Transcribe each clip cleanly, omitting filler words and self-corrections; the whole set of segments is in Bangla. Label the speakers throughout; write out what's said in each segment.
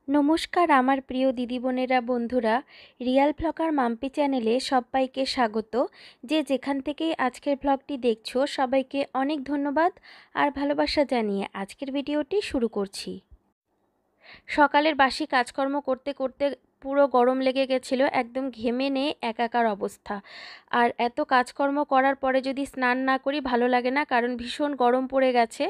Speaker 1: নমস্কার আমার প্রিয় দিদি বোনেরা, বন্ধুরা, রিয়াল ব্লগার মাম্পি চ্যানেলে সবাইকে স্বাগত। যে যেখান থেকেই আজকের ব্লগটি দেখছো সবাইকে অনেক ধন্যবাদ আর ভালোবাসা জানিয়ে আজকের ভিডিওটি শুরু করছি। সকালের বাসি কাজকর্ম করতে করতে পুরো গরম লেগে গেছিলো, একদম ঘেমে নিয়ে একাকার অবস্থা। আর এত কাজকর্ম করার পরে যদি স্নান না করি ভালো লাগে না, কারণ ভীষণ গরম পড়ে গেছে।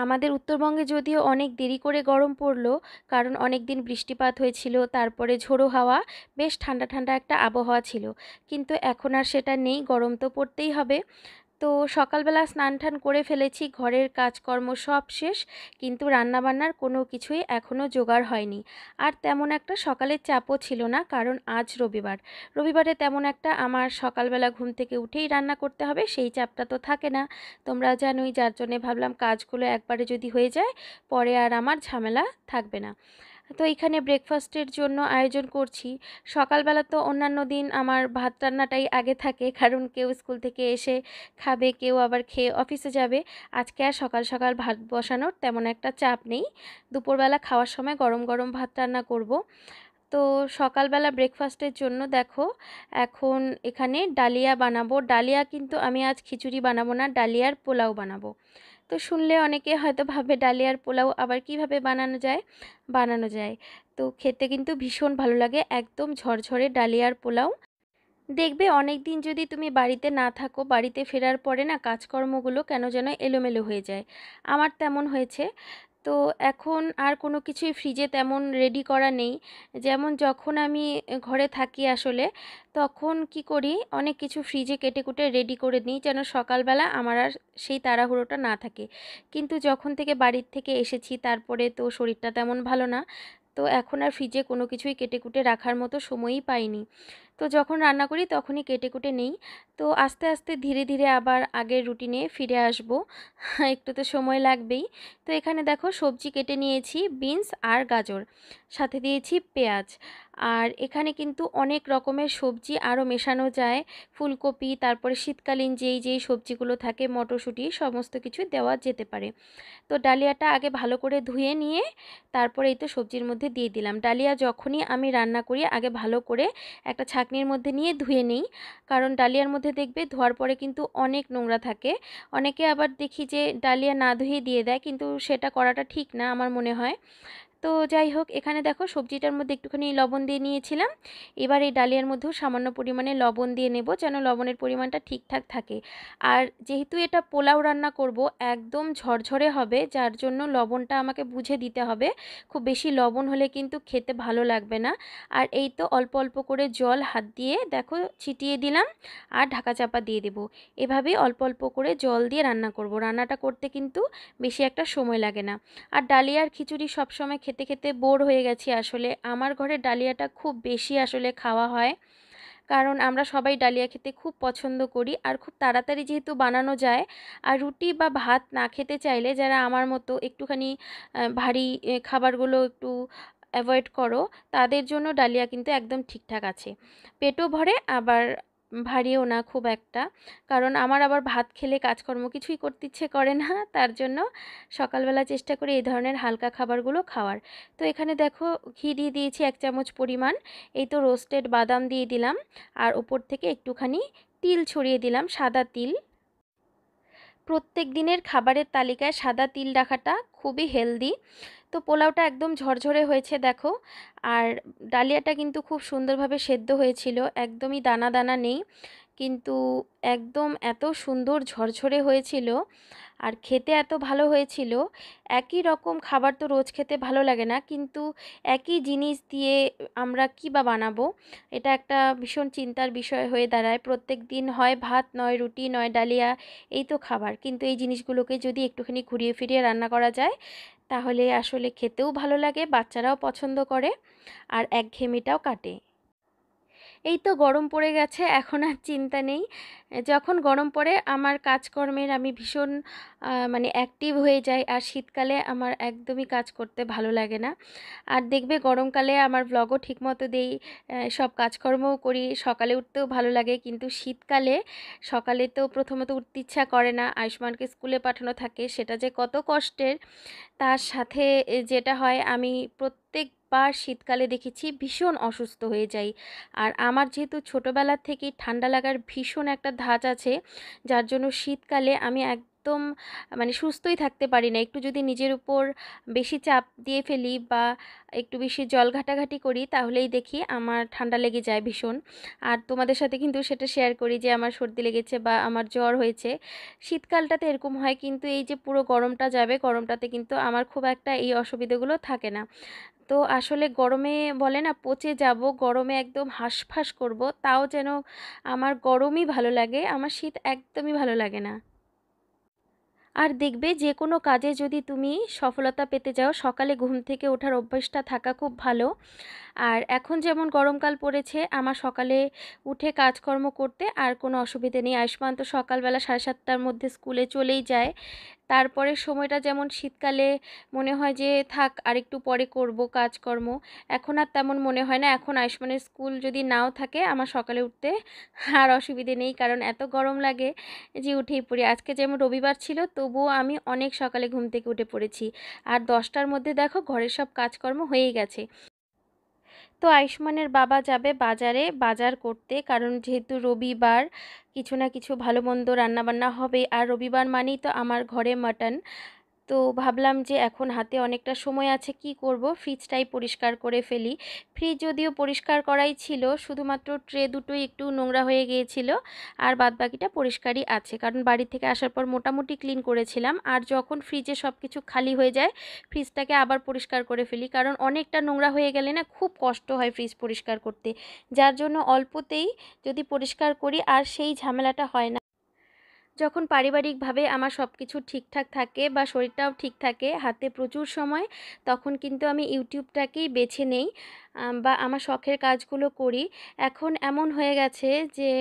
Speaker 1: আমাদের উত্তরবঙ্গে যদিও অনেক দেরি করে গরম পড়লো, কারণ অনেক দিন বৃষ্টিপাত হয়েছিল, তারপরে ঝোড়ো হাওয়া, বেশ ঠান্ডা ঠান্ডা একটা আবহাওয়া ছিল। কিন্তু এখন আর সেটা নেই, গরম তো পড়তেই হবে। তো সকালবেলা স্নান টান করে ফেলেছি, ঘরের কাজকর্ম সব শেষ, কিন্তু রান্নাবান্নার কোনো কিছুই এখনও জোগাড় হয়নি। আর তেমন একটা সকালের চাপও ছিল না, কারণ আজ রবিবারে তেমন একটা আমার সকালবেলা ঘুম থেকে উঠেই রান্না করতে হবে সেই চাপটা তো থাকে না, তোমরা জানোই। যার জন্যে ভাবলাম কাজগুলো একবারে যদি হয়ে যায় পরে আর আমার ঝামেলা থাকবে না। তো এখানে ব্রেকফাস্টের জন্য আয়োজন করছি। সকালবেলা তো অন্যান্য দিন আমার ভাত রান্নাটাই আগে থাকে, কারণ কেউ স্কুল থেকে এসে খাবে, কেউ আবার খেয়ে অফিসে যাবে। আজকে আর সকাল সকাল ভাত বসানোর তেমন একটা চাপ নেই, দুপুরবেলা খাওয়ার সময় গরম গরম ভাত রান্না করব। তো সকালবেলা ব্রেকফাস্টের জন্য দেখো, এখন এখানে ডালিয়া বানাবো। ডালিয়া কিন্তু আমি আজ খিচুড়ি বানাবো না, ডালিয়ার পোলাও বানাবো। তো শুনলে অনেকে হয়তো ভাবে ডালিয়ার পোলাও আবার কিভাবে বানানো যায়। তো খেতে কিন্তু ভীষণ ভালো লাগে, একদম ঝরঝরে ডালিয়ার পোলাও। দেখবে অনেক দিন যদি তুমি বাড়িতে না থাকো, বাড়িতে ফেরার পরে না কাজকর্মগুলো কেন যেন এলোমেলো হয়ে যায়, আমার তেমন হয়েছে। তো এখন আর কোনো কিছুই ফ্রিজে তেমন রেডি করা নেই। যেমন যখন আমি ঘরে থাকি আসলে, তখন কি করি, অনেক কিছু ফ্রিজে কেটে কুটে রেডি করে নিই যেন সকালবেলা আমার আর সেই তাড়াহুড়োটা না থাকে। কিন্তু যখন থেকে বাড়ির থেকে এসেছি তারপরে তো শরীরটা তেমন ভালো না, তো এখন আর ফ্রিজে কোনো কিছুই কেটে কুটে রাখার মতো সময়ই পাইনি। তো যখন রান্না করি তখনই কেটে কুটে নেই। তো আস্তে আস্তে ধীরে ধীরে আবার আগের রুটিনে ফিরে আসব, একটু তো সময় লাগবেই। তো এখানে দেখো সবজি কেটে নিয়েছি, বিনস আর গাজর, সাথে দিয়েছি পেঁয়াজ। আর এখানে কিন্তু অনেক রকমের সবজি আরও মেশানো যায়, ফুলকপি, তারপরে শীতকালীন যেই সবজিগুলো থাকে, মটরশুঁটি, সমস্ত কিছু দেওয়া যেতে পারে। তো ডালিয়াটা আগে ভালো করে ধুয়ে নিয়ে তারপরে এই তো সবজির মধ্যে দিয়ে দিলাম। ডালিয়া যখনই আমি রান্না করি আগে ভালো করে একটা ছাঁকনির মধ্যে নিয়ে ধুয়ে নিই, কারণ ডালিয়ার মধ্যে দেখবে ধোয়ার পরে কিন্তু অনেক নোংরা থাকে। অনেকে আবার দেখি যে ডালিয়া না ধুয়ে দিয়ে দেয়, কিন্তু সেটা করাটা ঠিক না আমার মনে হয়। তো যাই হোক, এখানে দেখো সবজিটার মধ্যে একটুখানি লবণ দিয়ে নিয়েছিলাম। এবার এই ডালিয়ার মধ্যেও সামান্য পরিমাণে লবণ দিয়ে নেব, যেন লবণের পরিমাণটা ঠিকঠাক থাকে। আর যেহেতু এটা পোলাও রান্না করব, একদম ঝরঝরে হবে, যার জন্য লবণটা আমাকে বুঝে দিতে হবে। খুব বেশি লবণ হলে কিন্তু খেতে ভালো লাগবে না। আর এই তো অল্প অল্প করে জল হাত দিয়ে দেখো ছিটিয়ে দিলাম, আর ঢাকা চাপা দিয়ে দেব। এভাবেই অল্প অল্প করে জল দিয়ে রান্না করব। রান্নাটা করতে কিন্তু বেশি একটা সময় লাগে না। আর ডালিয়ার খিচুড়ি সবসময় খেতে খেতে বোর হয়ে গেছি আসলে। আমার ঘরে ডালিয়াটা খুব বেশি আসলে খাওয়া হয়, কারণ আমরা সবাই ডালিয়া খেতে খুব পছন্দ করি। আর খুব তাড়াতাড়ি যেহেতু বানানো যায়, আর রুটি বা ভাত না খেতে চাইলে যারা আমার মতো একটুখানি ভারী খাবারগুলো একটু অ্যাভয়েড করো, তাদের জন্য ডালিয়া কিন্তু একদম ঠিকঠাক আছে। পেটও ভরে, আবার ভারীও না খুব একটা। কারণ আমার আবার ভাত খেলে কাজকর্ম কিছুই করতে ইচ্ছে করে না, তার জন্য সকালবেলা চেষ্টা করি এই ধরনের হালকা খাবারগুলো খাওয়ার। তো এখানে দেখো ঘি দিয়ে দিয়েছি 1 চামচ পরিমাণ। এই তো রোস্টেড বাদাম দিয়ে দিলাম, আর উপর থেকে একটুখানি তিল ছড়িয়ে দিলাম, সাদা তিল। প্রত্যেক দিনের খাবারের তালিকায় সাদা তিল রাখাটা খুবই হেলদি। তো পোলাওটা একদম ঝরঝরে হয়েছে দেখো। আর ডালিয়াটা কিন্তু খুব সুন্দরভাবে সেদ্ধ হয়েছিল, একদমই দানা দানা নেই, কিন্তু একদম এত সুন্দর ঝরঝরে হয়েছিল, আর খেতে এত ভালো হয়েছিল। একই রকম খাবার তো রোজ খেতে ভালো লাগে না, কিন্তু একই জিনিস দিয়ে আমরা কী বা বানাবো, এটা একটা ভীষণ চিন্তার বিষয় হয়ে দাঁড়ায়। প্রত্যেক দিন হয় ভাত, নয় রুটি, নয় ডালিয়া, এই তো খাবার। কিন্তু এই জিনিসগুলোকে যদি একটুখানি ঘুরিয়ে ফিরিয়ে রান্না করা যায়, তাহলে আসলে খেতেও ভালো লাগে, বাচ্চারাও পছন্দ করে, আর একঘেয়েমিটাও কাটে। এই তো গরম পড়ে গেছে, এখন আর চিন্তা নেই। যখন গরম পড়ে আমার কাজকর্মের আমি ভীষণ মানে অ্যাক্টিভ হয়ে যাই, আর শীতকালে আমার একদমই কাজ করতে ভালো লাগে না। আর দেখবে গরমকালে আমার ব্লগও ঠিকমতো দেই, সব কাজকর্মও করি, সকালে উঠতেও ভালো লাগে। কিন্তু শীতকালে সকালে তো প্রথমত উঠতে ইচ্ছা করে না, আয়ুষ্মানকে স্কুলে পাঠানো থাকে, সেটা যে কত কষ্টের। তার সাথে যেটা হয়, আমি প্রত্যেকবার শীতকালে দেখেছি ভীষণ অসুস্থ হয়ে যাই। আর আমার যেহেতু ছোটোবেলা থেকেই ঠান্ডা লাগার ভীষণ একটা ধাঁচ আছে, যার জন্য শীতকালে আমি একদম মানে সুস্থই থাকতে পারি না। একটু যদি নিজের উপর বেশি চাপ দিয়ে ফেলি বা একটু বেশি জল ঘাটাঘাটি করি, তাহলেই দেখি আমার ঠান্ডা লেগে যায় ভীষণ। আর তোমাদের সাথে কিন্তু সেটা শেয়ার করি যে আমার সর্দি লেগেছে বা আমার জ্বর হয়েছে। শীতকালটাতে এরকম হয়, কিন্তু এই যে পুরো গরমটা যাবে, গরমটাতে কিন্তু আমার খুব একটা এই অসুবিধাগুলো থাকে না। তো আসলে গরমে বলে না পচে যাব, গরমে একদম হাঁসফাঁস করব, তাও যেন আমার গরমই ভালো লাগে, আমার শীত একদমই ভালো লাগে না। আর দেখবে যে কোনো কাজে যদি তুমি সফলতা পেতে যাও, সকালে ঘুম থেকে ওঠার অভ্যাসটা থাকা খুব ভালো। আর এখন যেমন গরমকাল পড়েছে, আমার সকালে উঠে কাজকর্ম করতে আর কোনো অসুবিধে নেই। আয়ুষ্মান তো সকালবেলা 7:30টার মধ্যে স্কুলে চলেই যায়। তারপরে সময়টা যেমন শীতকালে মনে হয় যে থাক আরেকটু পরে করব কাজকর্ম, এখন আর তেমন মনে হয় না। এখন আয়ুষ্মানের স্কুল যদি নাও থাকে, আমার সকালে উঠতে আর অসুবিধে নেই, কারণ এত গরম লাগে যে উঠেই পড়ি। আজকে যেমন রবিবার ছিল, তবুও আমি অনেক সকালে ঘুম থেকে উঠে পড়েছি। আর 10টার মধ্যে দেখো ঘরের সব কাজকর্ম হয়েই গেছে। তো আয়ুষ্মানের বাবা যাবে বাজারে বাজার করতে, কারণ যেহেতু রবিবার কিছু না কিছু ভালো মন্দ রান্নাবান্না হবে, আর রবিবার মানেই তো আমার ঘরে মাটন। তো ভাবলাম যে এখন হাতে অনেকটা সময় আছে, কি করব, ফ্রিজটাই পরিষ্কার করে ফেলি। ফ্রিজ যদিও পরিষ্কার করাই ছিল, শুধুমাত্র ট্রে দুটোই একটু নোংরা হয়ে গিয়েছিল, আর বাদবাকিটা পরিষ্কারই আছে, কারণ বাড়ি থেকে আসার পর মোটামুটি ক্লিন করেছিলাম। আর যখন ফ্রিজে সব কিছু খালি হয়ে যায়, ফ্রিজটাকে আবার পরিষ্কার করে ফেলি, কারণ অনেকটা নোংরা হয়ে গেলে না খুব কষ্ট হয় ফ্রিজ পরিষ্কার করতে। যার জন্য অল্পতেই যদি পরিষ্কার করি আর সেই ঝামেলাটা হয় না। যখন পারিবারিকভাবে আমার সব কিছু ঠিকঠাক থাকে বা শরীরটাও ঠিক থাকে, হাতে প্রচুর সময়, তখন কিন্তু আমি ইউটিউবটাকেই বেছে নেই, বা আমার শখের কাজগুলো করি। এখন এমন হয়ে গেছে যে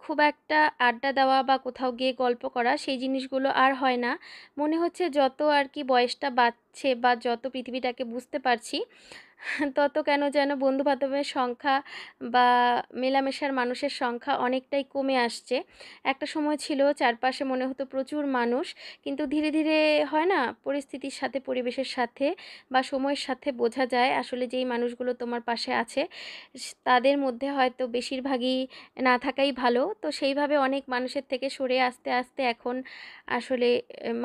Speaker 1: খুব একটা আড্ডা দেওয়া বা কোথাও গিয়ে গল্প করা সেই জিনিসগুলো আর হয় না। মনে হচ্ছে যত আর কি বয়সটা বাড়ছে বা যত পৃথিবীটাকে বুঝতে পারছি, তত কেন যেন বন্ধুবান্ধবের সংখ্যা বা মেলামেশার মানুষের সংখ্যা অনেকটাই কমে আসছে। একটা সময় ছিল চারপাশে মনে হতো প্রচুর মানুষ, কিন্তু ধীরে ধীরে হয় না, পরিস্থিতির সাথে পরিবেশের সাথে বা সময়ের সাথে বোঝা যায় আসলে যেই মানুষগুলো তোমার পাশে আছে তাদের মধ্যে হয়তো বেশিরভাগই না থাকাই ভালো। তো সেইভাবে অনেক মানুষের থেকে সরে আস্তে আস্তে এখন আসলে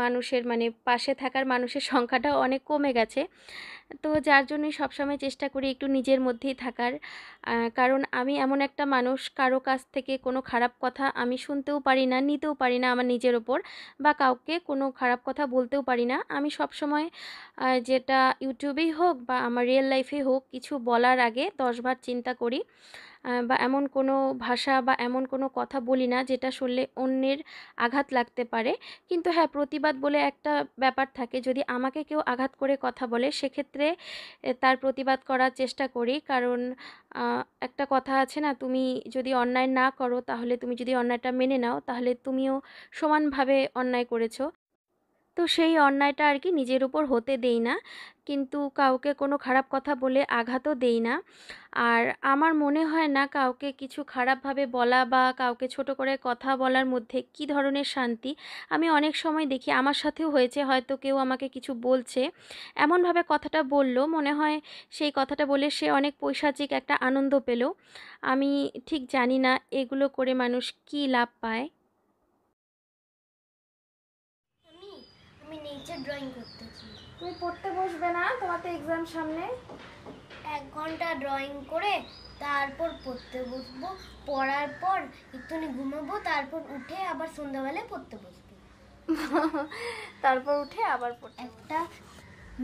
Speaker 1: মানুষের মানে পাশে থাকার মানুষের সংখ্যাটাও অনেক কমে গেছে। তো যার জন্যই সবসময় চেষ্টা করি একটু নিজের মধ্যেই থাকার, কারণ আমি এমন একটা মানুষ, কারো কাছ থেকে কোনো খারাপ কথা আমি শুনতেও পারি না, নিতেও পারি না আমার নিজের ওপর, বা কাউকে কোনো খারাপ কথা বলতেও পারি না। আমি সবসময় যেটা ইউটিউবেই হোক বা আমার রিয়েল লাইফে হোক, কিছু বলার আগে 10বার চিন্তা করি, বা এমন কোনো ভাষা বা এমন কোনো কথা বলি না যেটা শুনলে অন্যের আঘাত লাগতে পারে। কিন্তু হ্যাঁ, প্রতিবাদ বলে একটা ব্যাপার থাকে, যদি আমাকে কেউ আঘাত করে কথা বলে সেক্ষেত্রে তার প্রতিবাদ করার চেষ্টা করি, কারণ একটা কথা আছে না, তুমি যদি অন্যায় না করো, তাহলে তুমি যদি অন্যায়টা মেনে নাও, তাহলে তুমিও সমানভাবে অন্যায় করেছো। তো সেই অন্যায়টা আর কি নিজের উপর হতে দেই না, কিন্তু কাউকে কোনো খারাপ কথা বলে আঘাতও দেই না। আর আমার মনে হয় না কাউকে কিছু খারাপভাবে বলা বা কাউকে ছোট করে কথা বলার মধ্যে কী ধরনের শান্তি। আমি অনেক সময় দেখি, আমার সাথেও হয়েছে, হয়তো কেউ আমাকে কিছু বলছে, এমনভাবে কথাটা বলল, মনে হয় সেই কথাটা বলে সে অনেক পৈশাচিক একটা আনন্দ পেল। আমি ঠিক জানি না এগুলো করে মানুষ কী লাভ পায়।
Speaker 2: আমি নেচার ড্রয়িং করতেছি।
Speaker 1: তুমি পড়তে বসবে না? তোমার তো এক্সাম সামনে।
Speaker 2: 1 ঘন্টা ড্রয়িং করে তারপর পড়তে বসবো, পড়ার পর একটুখানি ঘুমাবো, তারপর উঠে আবার সন্ধ্যাবেলায় পড়তে বসবো।
Speaker 1: তারপর উঠে আবার পড়তে।
Speaker 2: একটা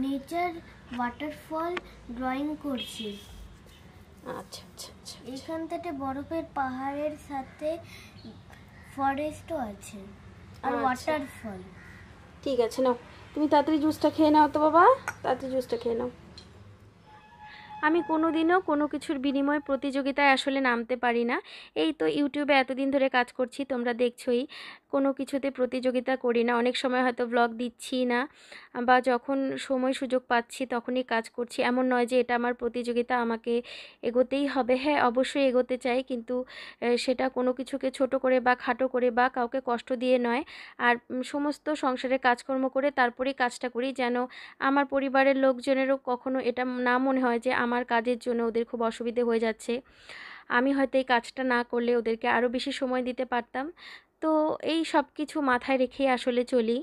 Speaker 2: নেচার ওয়াটারফল ড্রয়িং করছি।
Speaker 1: আচ্ছা আচ্ছা আচ্ছা।
Speaker 2: এখান থেকে বরফের পাহাড়ের সাথে ফরেস্টও আছে আর
Speaker 1: আচ্ছা।
Speaker 2: ওয়াটারফল।
Speaker 1: ঠিক আছে, নাও তুমি তাড়াতাড়ি জুসটা খেয়ে নাও তো বাবা, তাড়াতাড়ি জুসটা খেয়ে নাও। আমি কোনোদিনও কোনো কিছুর বিনিময়ে প্রতিযোগিতায় আসলে নামতে পারি না। এই তো ইউটিউবে এতদিন ধরে কাজ করছি, তোমরা দেখছোই, কোনো কিছুতে প্রতিযোগিতা করি না। অনেক সময় হয়তো ব্লগ দিচ্ছি না, বা যখন সময় সুযোগ পাচ্ছি তখনই কাজ করছি। এমন নয় যে এটা আমার প্রতিযোগিতা, আমাকে এগোতেই হবে। হ্যাঁ, অবশ্যই এগোতে চাই, কিন্তু সেটা কোনো কিছুকে ছোট করে বা খাটো করে বা কাউকে কষ্ট দিয়ে নয়। আর সমস্ত সংসারের কাজকর্ম করে তারপরেই কাজটা করি, যেন আমার পরিবারের লোকজনেরও কখনো এটা না মনে হয় যে আমার কাজের জন্য ওদের খুব অসুবিধে হয়ে যাচ্ছে। আমি হয়তো এই কাজটা না করলে ওদেরকে আরও বেশি সময় দিতে পারতাম। তো এই সব কিছু মাথায় রেখেই আসলে চলি,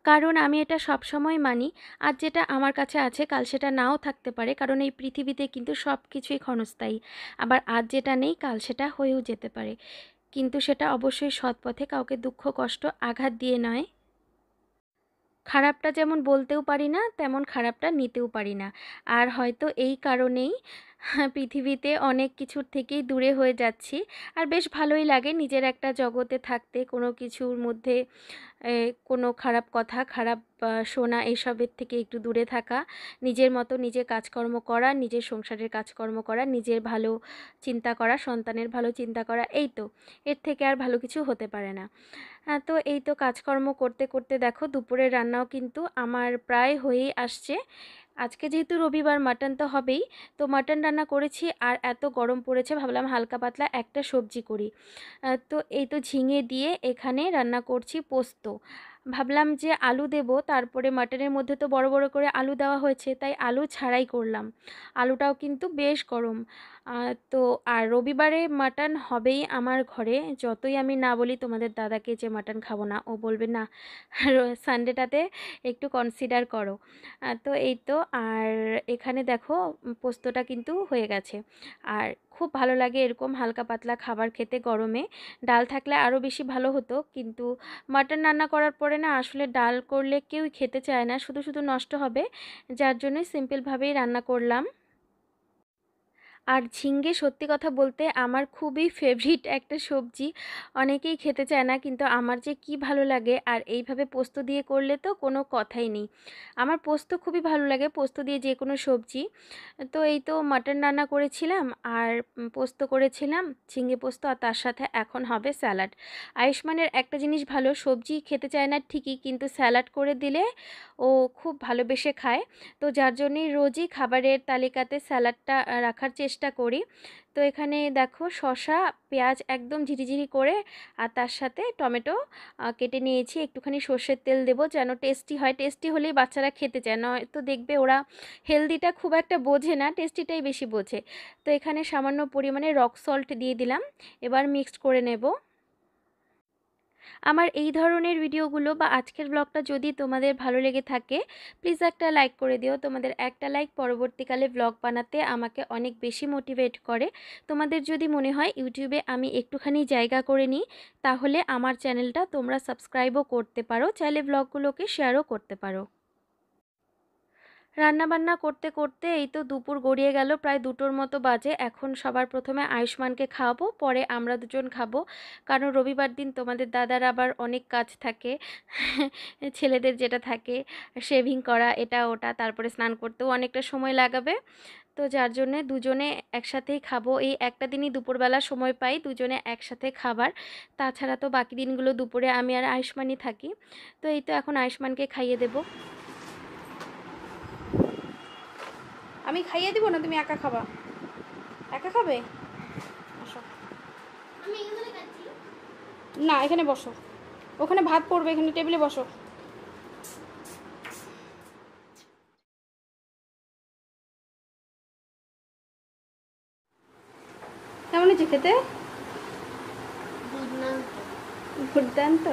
Speaker 1: কারণ আমি এটা সবসময় মানি, আজ যেটা আমার কাছে আছে কাল সেটা নাও থাকতে পারে, কারণ এই পৃথিবীতে কিন্তু সব কিছুই ক্ষণস্থায়ী। আবার আজ যেটা নেই কাল সেটা হয়েও যেতে পারে, কিন্তু সেটা অবশ্যই সৎ পথে, কাউকে দুঃখ কষ্ট আঘাত দিয়ে নয়। খারাপটা যেমন বলতেও পারি না, তেমন খারাপটা নিতেও পারি না। আর হয়তো এই কারণেই পৃথিবীতে অনেক কিছুর থেকেই দূরে হয়ে যাচ্ছি। আর বেশ ভালোই লাগে নিজের একটা জগতে থাকতে, কোনো কিছুর মধ্যে কোনো খারাপ কথা, খারাপ শোনা, এসবের থেকে একটু দূরে থাকা, নিজের মতো নিজে কাজকর্ম করা, নিজের সংসারের কাজকর্ম করা, নিজের ভালো চিন্তা করা, সন্তানের ভালো চিন্তা করা, এই তো, এর থেকে আর ভালো কিছু হতে পারে না। তো এই তো কাজকর্ম করতে করতে দেখো দুপুরের রান্নাও কিন্তু আমার প্রায় হয়েই আসছে। আজকে যেহেতু রবিবার, মাটন তো হবেই, তো মাটন রান্না করেছি। আর এত গরম পড়েছে, ভাবলাম হালকা পাতলা একটা সবজি করি। তো এই তো ঝিঙে দিয়ে এখানে রান্না করছি পোস্ত। ভাবলাম যে আলু দেব, তারপরে মাটনের মধ্যে তো বড় বড় করে আলু দেওয়া হয়েছে, তাই আলু ছাড়াই করলাম। আলুটাও কিন্তু বেশ গরম। তো আর রবিবারে মাটন হবেই আমার ঘরে। যতই আমি না বলি তোমাদের দাদাকে যে মাটন খাবো না, ও বলবে না, সানডেটাতে একটু কনসিডার করো। তো এই তো, আর এখানে দেখো পোস্তটা কিন্তু হয়ে গেছে। আর খুব ভালো লাগে এরকম হালকা পাতলা খাবার খেতে গরমে। ডাল থাকলে আরও বেশি ভালো হতো, কিন্তু মাটন রান্না করার পরে না আসলে ডাল করলে কেউই খেতে চায় না, শুধু শুধু নষ্ট হবে, যার জন্যই সিম্পলভাবেই রান্না করলাম। আর ঝিঙ্গে সত্যি কথা বলতে আমার খুবই ফেভারিট একটা সবজি। অনেকেই খেতে চায় না, কিন্তু আমার যে কি ভালো লাগে। আর এইভাবে পোস্ত দিয়ে করলে তো কোনো কথাই নেই। আমার পোস্ত খুবই ভালো লাগে, পোস্ত দিয়ে যে কোনো সবজি। তো এই তো মাটন রান্না করেছিলাম, আর পোস্ত করেছিলাম, ঝিঙ্গে পোস্ত, আর তার সাথে এখন হবে স্যালাড। আয়ুষ্মানের একটা জিনিস ভালো, সবজি খেতে চায় না ঠিকই, কিন্তু স্যালাড করে দিলে ও খুব ভালোবেসে খায়। তো যার জন্যই রোজই খাবারের তালিকাতে স্যালাডটা রাখার চেষ্টা করি। তো এখানে দেখো শসা, পেঁয়াজ একদম ঝিরিঝিরি করে, আর তার সাথে টমেটো কেটে নিয়েছি। একটুখানি সর্ষের তেল দেবো যেন টেস্টি হয়, টেস্টি হলেই বাচ্চারা খেতে চায়, নয়তো দেখবে ওরা হেলদিটা খুব একটা বোঝে না, টেস্টিটাই বেশি বোঝে। তো এখানে সামান্য পরিমাণে রক সল্ট দিয়ে দিলাম, এবার মিক্সড করে নেব। আমার এই ধরনের ভিডিওগুলো বা আজকের ব্লগটা যদি তোমাদের ভালো লেগে থাকে, প্লিজ একটা লাইক করে দিও। তোমাদের একটা লাইক পরবর্তীকালে ব্লগ বানাতে আমাকে অনেক বেশি মোটিভেট করে। তোমাদের যদি মনে হয় ইউটিউবে আমি একটুখানি জায়গা করে নিই, তাহলে আমার চ্যানেলটা তোমরা সাবস্ক্রাইবও করতে পারো, চাইলে ব্লগগুলোকে শেয়ারও করতে পারো। রান্নাবান্না করতে করতে এই তো দুপুর গড়িয়ে গেল, প্রায় 2টোর মতো বাজে। এখন সবার প্রথমে আয়ুষ্মানকে খাওয়াবো, পরে আমরা দুজন খাবো, কারণ রবিবার দিন তোমাদের দাদার আবার অনেক কাজ থাকে। ছেলেদের যেটা থাকে, শেভিং করা, এটা ওটা, তারপরে স্নান করতেও অনেকটা সময় লাগাবে। তো যার জন্যে দুজনে একসাথেই খাবো। এই একটা দিনই দুপুরবেলা সময় পাই দুজনে একসাথে খাবার, তাছাড়া তো বাকি দিনগুলো দুপুরে আমি আর আয়ুষ্মানই থাকি। তো এই তো এখন আয়ুষ্মানকে খাইয়ে দেবো। আমি খাইয়ে দিব না, তুমি একা খাবা? একা খাবে? আসো।
Speaker 2: আমি এখানে খাচ্ছি।
Speaker 1: না, এখানে বসো, ওখানে ভাত পড়বে, এখানে টেবিলে বসো। কেমন হয়েছে খেতে?
Speaker 2: দুধ না
Speaker 1: দুর্দান্ত।